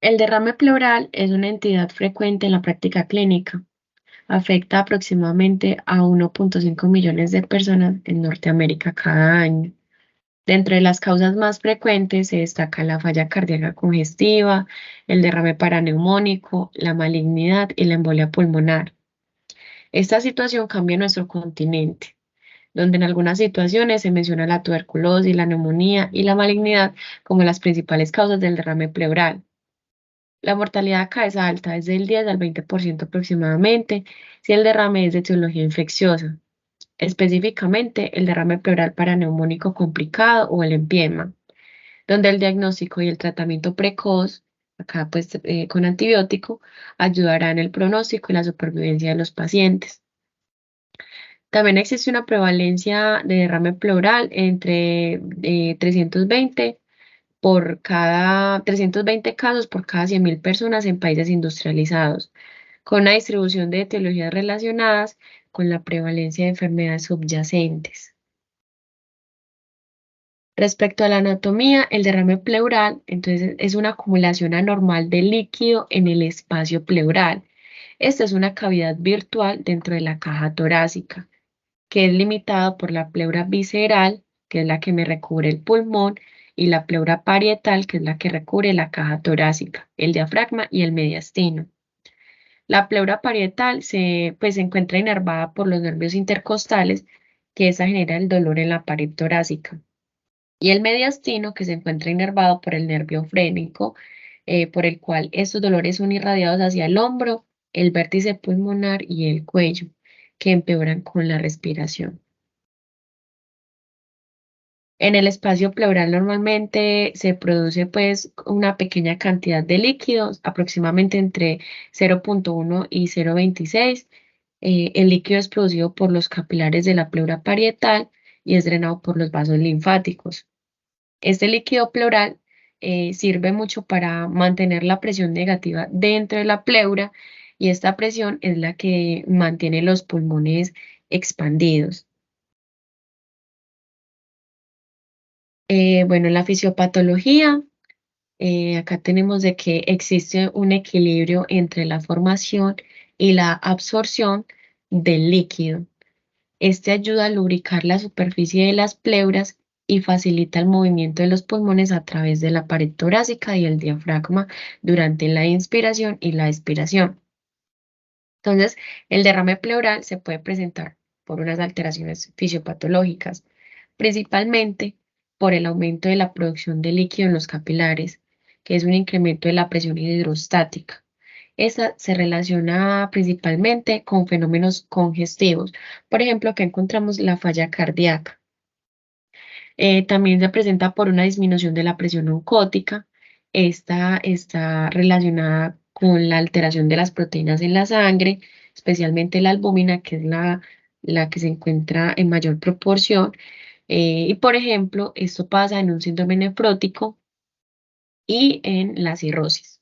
El derrame pleural es una entidad frecuente en la práctica clínica. Afecta aproximadamente a 1,5 millones de personas en Norteamérica cada año. Dentro de las causas más frecuentes se destaca la falla cardíaca congestiva, el derrame paraneumónico, la malignidad y la embolia pulmonar. Esta situación cambia en nuestro continente, donde en algunas situaciones se menciona la tuberculosis, la neumonía y la malignidad como las principales causas del derrame pleural. La mortalidad acá es alta, es del 10 al 20% aproximadamente, si el derrame es de etiología infecciosa, específicamente el derrame pleural paraneumónico complicado o el empiema, donde el diagnóstico y el tratamiento precoz, acá pues con antibiótico, ayudará en el pronóstico y la supervivencia de los pacientes. También existe una prevalencia de derrame pleural entre 320 casos por cada 100.000 personas en países industrializados, con una distribución de etiologías relacionadas con la prevalencia de enfermedades subyacentes. Respecto a la anatomía, el derrame pleural, entonces, es una acumulación anormal de líquido en el espacio pleural. Esta es una cavidad virtual dentro de la caja torácica, que es limitada por la pleura visceral, que es la que me recubre el pulmón, y la pleura parietal, que es la que recubre la caja torácica, el diafragma y el mediastino. La pleura parietal se encuentra inervada por los nervios intercostales, que esa genera el dolor en la pared torácica. Y el mediastino, que se encuentra inervado por el nervio frénico, por el cual estos dolores son irradiados hacia el hombro, el vértice pulmonar y el cuello, que empeoran con la respiración. En el espacio pleural normalmente se produce pues una pequeña cantidad de líquidos, aproximadamente entre 0,1 y 0,26. El líquido es producido por los capilares de la pleura parietal y es drenado por los vasos linfáticos. Este líquido pleural sirve mucho para mantener la presión negativa dentro de la pleura y esta presión es la que mantiene los pulmones expandidos. Bueno, en la fisiopatología, acá tenemos de que existe un equilibrio entre la formación y la absorción del líquido. Este ayuda a lubricar la superficie de las pleuras y facilita el movimiento de los pulmones a través de la pared torácica y el diafragma durante la inspiración y la expiración. Entonces, el derrame pleural se puede presentar por unas alteraciones fisiopatológicas, principalmente por el aumento de la producción de líquido en los capilares, que es un incremento de la presión hidrostática. Esta se relaciona principalmente con fenómenos congestivos. Por ejemplo, acá encontramos la falla cardíaca. También se presenta por una disminución de la presión oncótica. Esta está relacionada con la alteración de las proteínas en la sangre, especialmente la albúmina, que es la que se encuentra en mayor proporción. Y por ejemplo, esto pasa en un síndrome nefrótico y en la cirrosis.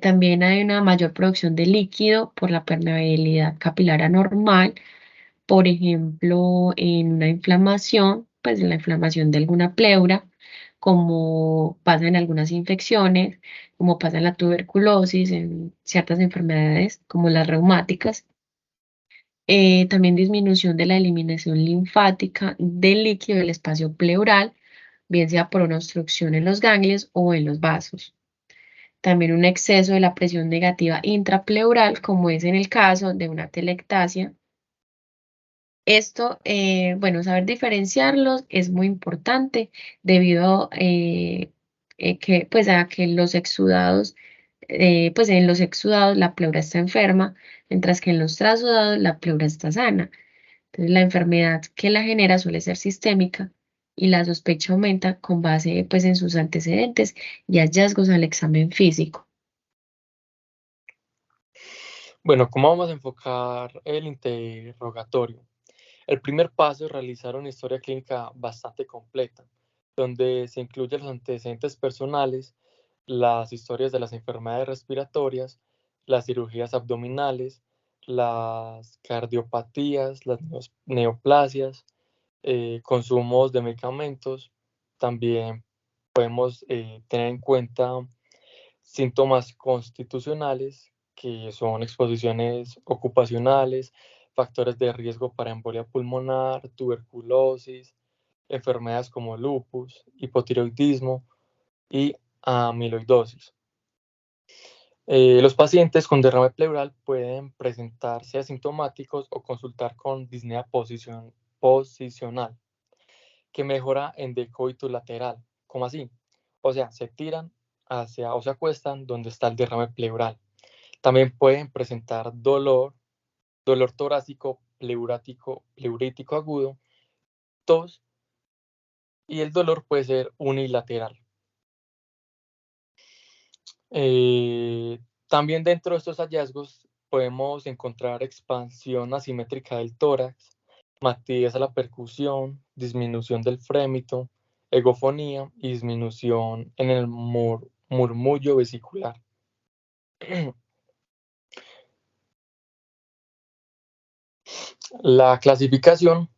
También hay una mayor producción de líquido por la permeabilidad capilar anormal, por ejemplo, en una inflamación, pues en la inflamación de alguna pleura, como pasa en algunas infecciones, como pasa en la tuberculosis, en ciertas enfermedades como las reumáticas. También disminución de la eliminación linfática del líquido del espacio pleural, bien sea por una obstrucción en los ganglios o en los vasos. También un exceso de la presión negativa intrapleural, como es en el caso de una telectasia. Esto, bueno, saber diferenciarlos es muy importante debido a que los exudados, pues en los exudados la pleura está enferma, mientras que en los trasudados la pleura está sana. Entonces, la enfermedad que la genera suele ser sistémica y la sospecha aumenta con base pues en sus antecedentes y hallazgos al examen físico. Bueno, ¿cómo vamos a enfocar el interrogatorio? El primer paso es realizar una historia clínica bastante completa, donde se incluyen los antecedentes personales, las historias de las enfermedades respiratorias, las cirugías abdominales, las cardiopatías, las neoplasias, consumos de medicamentos. También podemos tener en cuenta síntomas constitucionales, que son exposiciones ocupacionales, factores de riesgo para embolia pulmonar, tuberculosis, enfermedades como lupus, hipotiroidismo y amiloidosis. Los pacientes con derrame pleural pueden presentarse asintomáticos o consultar con disnea posicional, que mejora en decúbito lateral. ¿Cómo así? O sea, se tiran hacia o se acuestan donde está el derrame pleural. También pueden presentar dolor torácico, pleurítico agudo, tos, y el dolor puede ser unilateral. También dentro de estos hallazgos podemos encontrar expansión asimétrica del tórax, matidez a la percusión, disminución del frémito, egofonía y disminución en el murmullo vesicular. La clasificación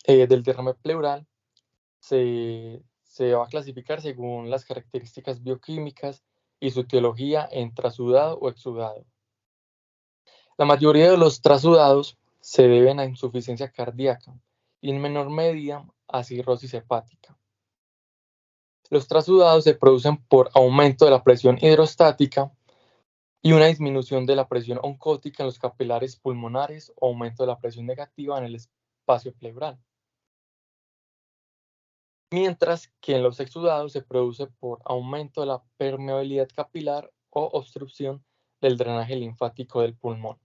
del derrame pleural se va a clasificar según las características bioquímicas y su etiología en trasudado o exudado. La mayoría de los trasudados se deben a insuficiencia cardíaca y en menor medida a cirrosis hepática. Los trasudados se producen por aumento de la presión hidrostática y una disminución de la presión oncótica en los capilares pulmonares o aumento de la presión negativa en el espacio pleural. Mientras que en los exudados se produce por aumento de la permeabilidad capilar o obstrucción del drenaje linfático del pulmón.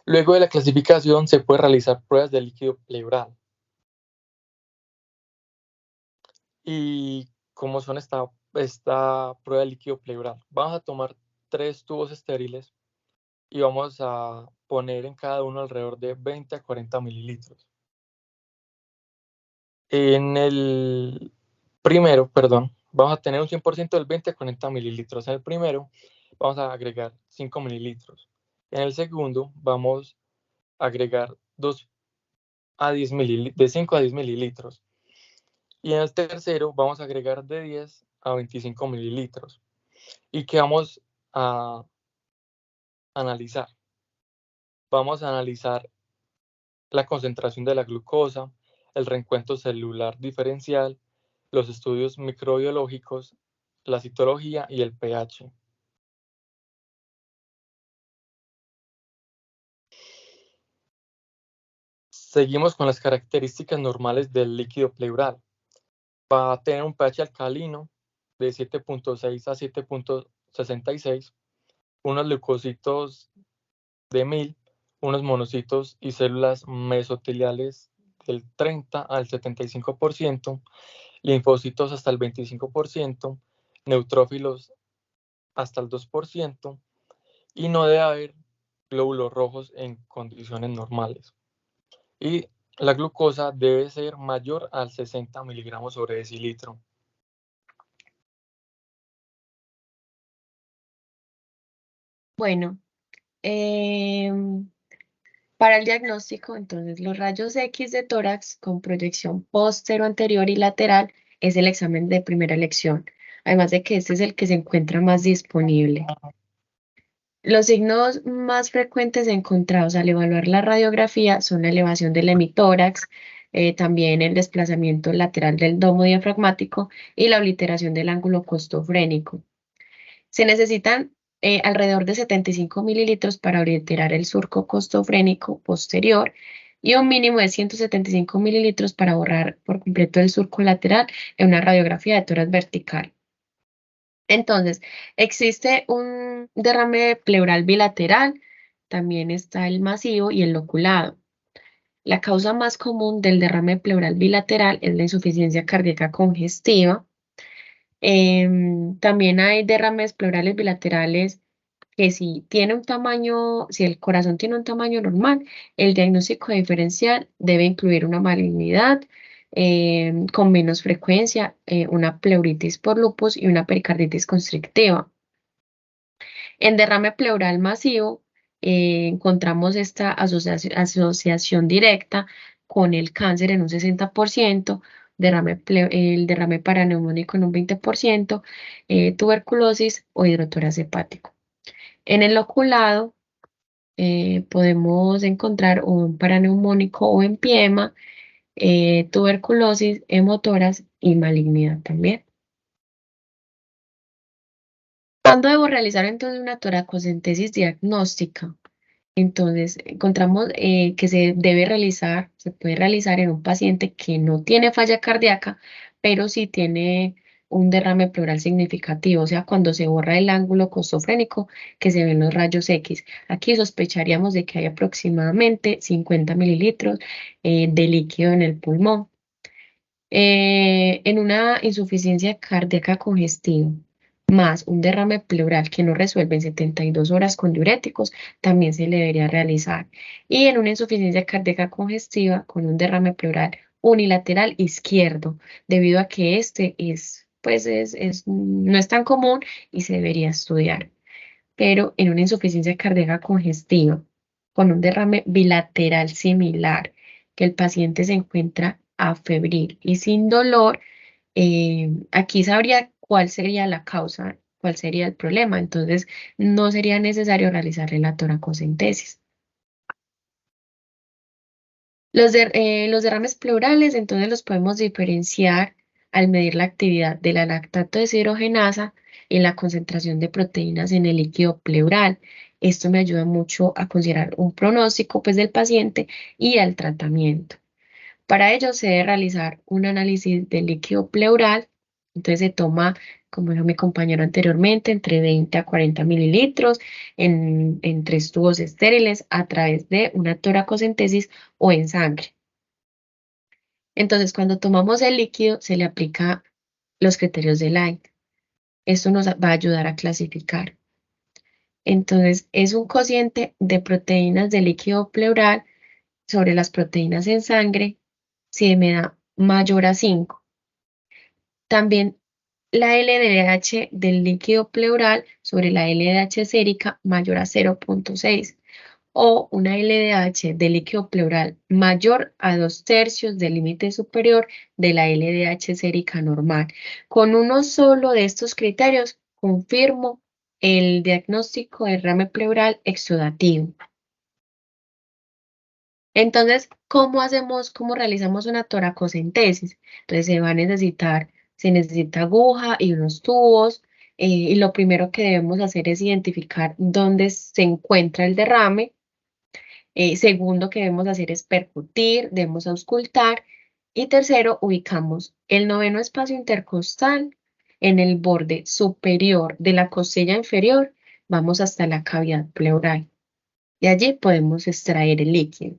Luego de la clasificación se puede realizar pruebas de líquido pleural. ¿Y cómo son esta prueba de líquido pleural? Vamos a tomar 3 tubos estériles y vamos a poner en cada uno alrededor de 20 a 40 mililitros. En el primero, vamos a tener un 100% del 20 a 40 mililitros. En el primero vamos a agregar 5 mililitros. En el segundo vamos a agregar 2 a 10 mililitros, de 5 a 10 mililitros. Y en el tercero vamos a agregar de 10 a 25 mililitros. ¿Y qué vamos a analizar? Vamos a analizar la concentración de la glucosa, el reencuentro celular diferencial, los estudios microbiológicos, la citología y el pH. Seguimos con las características normales del líquido pleural. Va a tener un pH alcalino de 7.6 a 7.66, unos leucocitos de 1000, unos monocitos y células mesoteliales del 30 al 75%, linfocitos hasta el 25%, neutrófilos hasta el 2%, y no debe haber glóbulos rojos en condiciones normales. Y la glucosa debe ser mayor al 60 miligramos sobre decilitro. Bueno, para el diagnóstico, entonces, los rayos X de tórax con proyección póstero, anterior y lateral es el examen de primera elección, además de que este es el que se encuentra más disponible. Los signos más frecuentes encontrados al evaluar la radiografía son la elevación del hemitórax, también el desplazamiento lateral del domo diafragmático y la obliteración del ángulo costofrénico. Se necesitan alrededor de 75 mililitros para obliterar el surco costofrénico posterior y un mínimo de 175 mililitros para borrar por completo el surco lateral en una radiografía de tórax vertical. Entonces, existe un derrame pleural bilateral, también está el masivo y el loculado. La causa más común del derrame pleural bilateral es la insuficiencia cardíaca congestiva. También hay derrames pleurales bilaterales que si tiene un tamaño, si el corazón tiene un tamaño normal, el diagnóstico diferencial debe incluir una malignidad con menos frecuencia, una pleuritis por lupus y una pericarditis constrictiva. En derrame pleural masivo encontramos esta asociación directa con el cáncer en un 60%, el derrame paraneumónico en un 20%, tuberculosis o hidrotórax hepático. En el oculado podemos encontrar un paraneumónico o empiema, tuberculosis, hemotoras y malignidad también. ¿Cuándo debo realizar entonces una toracocentesis diagnóstica? Entonces, encontramos que se puede realizar en un paciente que no tiene falla cardíaca, pero sí tiene un derrame pleural significativo, o sea, cuando se borra el ángulo costofrénico que se ven los rayos X. Aquí sospecharíamos de que hay aproximadamente 50 mililitros de líquido en el pulmón. En una insuficiencia cardíaca congestiva más un derrame pleural que no resuelve en 72 horas con diuréticos, también se le debería realizar. Y en una insuficiencia cardíaca congestiva con un derrame pleural unilateral izquierdo, debido a que este no es tan común y se debería estudiar. Pero en una insuficiencia cardíaca congestiva con un derrame bilateral similar, que el paciente se encuentra afebril y sin dolor, aquí sabría cuál sería la causa, cuál sería el problema. Entonces, no sería necesario realizarle la toracocentesis. Los derrames pleurales, entonces los podemos diferenciar al medir la actividad de la lactato deshidrogenasa y la concentración de proteínas en el líquido pleural. Esto me ayuda mucho a considerar un pronóstico pues, del paciente y al tratamiento. Para ello se debe realizar un análisis del líquido pleural. Entonces se toma, como dijo mi compañero anteriormente, entre 20 a 40 mililitros en 3 tubos estériles a través de una toracocentesis o en sangre. Entonces, cuando tomamos el líquido, se le aplica los criterios de Light. Esto nos va a ayudar a clasificar. Entonces, es un cociente de proteínas del líquido pleural sobre las proteínas en sangre si me da mayor a 5. También la LDH del líquido pleural sobre la LDH sérica mayor a 0,6 o una LDH de líquido pleural mayor a 2/3 del límite superior de la LDH sérica normal. Con uno solo de estos criterios confirmo el diagnóstico de derrame pleural exudativo. Entonces, cómo realizamos una toracocentesis? Entonces, se necesita aguja y unos tubos, y lo primero que debemos hacer es identificar dónde se encuentra el derrame. Segundo que debemos hacer es percutir, debemos auscultar. Y tercero, ubicamos el noveno espacio intercostal en el borde superior de la costilla inferior, vamos hasta la cavidad pleural. Y allí podemos extraer el líquido.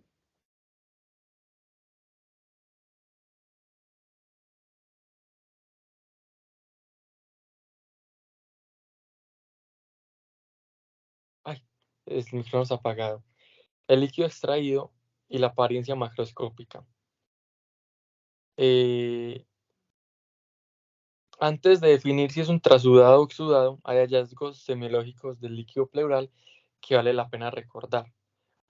Ay, el micrófono está apagado. El líquido extraído y la apariencia macroscópica. Antes de definir si es un trasudado o exudado, hay hallazgos semiológicos del líquido pleural que vale la pena recordar,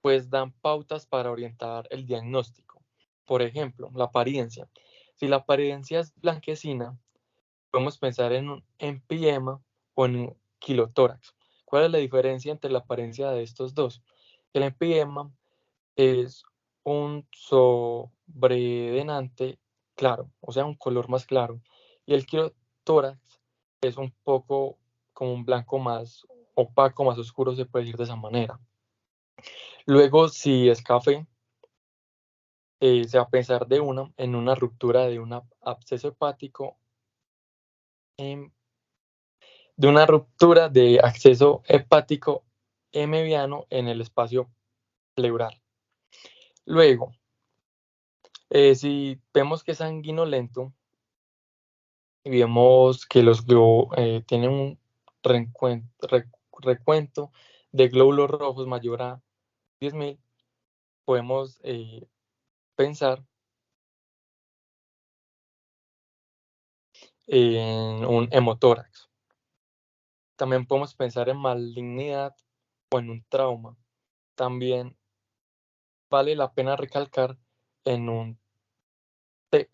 pues dan pautas para orientar el diagnóstico. Por ejemplo, la apariencia. Si la apariencia es blanquecina, podemos pensar en un empiema o en un quilotórax. ¿Cuál es la diferencia entre la apariencia de estos dos? El empiema es un sobredenante claro, o sea, un color más claro, y el quirotórax es un poco como un blanco más opaco, más oscuro, se puede decir de esa manera. Luego, si es café, se va a pensar en una ruptura de un absceso hepático, de una ruptura de acceso hepático mediano en el espacio pleural. Luego, si vemos que es sanguinolento y vemos que los tienen un recuento de glóbulos rojos mayor a 10.000, podemos pensar en un hemotórax. También podemos pensar en malignidad o en un trauma. También vale la pena recalcar en un TEP.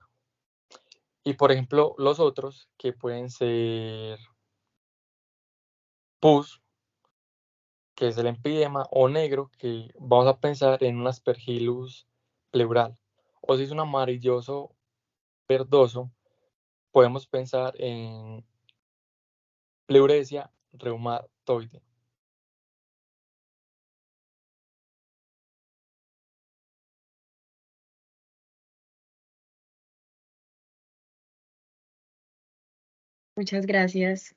Y por ejemplo, los otros que pueden ser pus, que es el empedema, o negro, que vamos a pensar en un aspergillus pleural. O si es un amarilloso verdoso, podemos pensar en pleuresia reumatoide. Muchas gracias.